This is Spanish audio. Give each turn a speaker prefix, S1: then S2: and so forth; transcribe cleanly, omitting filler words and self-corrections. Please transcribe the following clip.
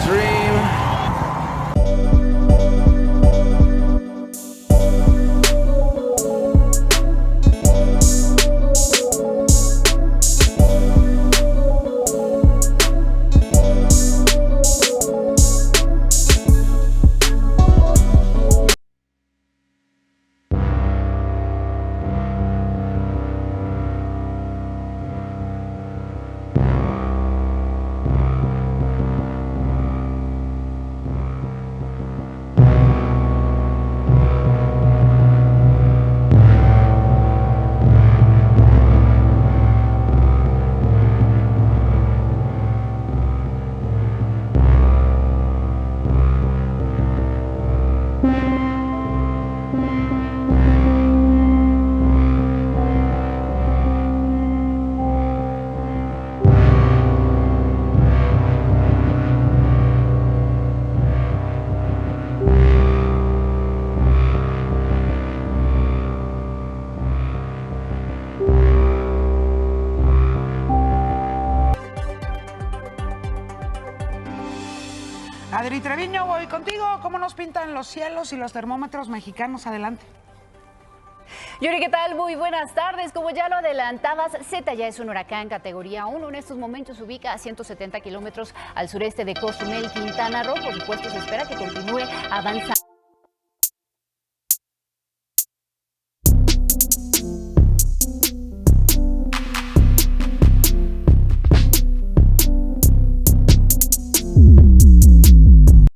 S1: dream.
S2: Adri Treviño, voy contigo. ¿Cómo nos pintan los cielos y los termómetros mexicanos? Adelante.
S3: Yuri, ¿qué tal? Muy buenas tardes. Como ya lo adelantabas, Zeta ya es un huracán categoría 1. En estos momentos se ubica a 170 kilómetros al sureste de Cozumel, Quintana Roo. Por supuesto, se espera que continúe avanzando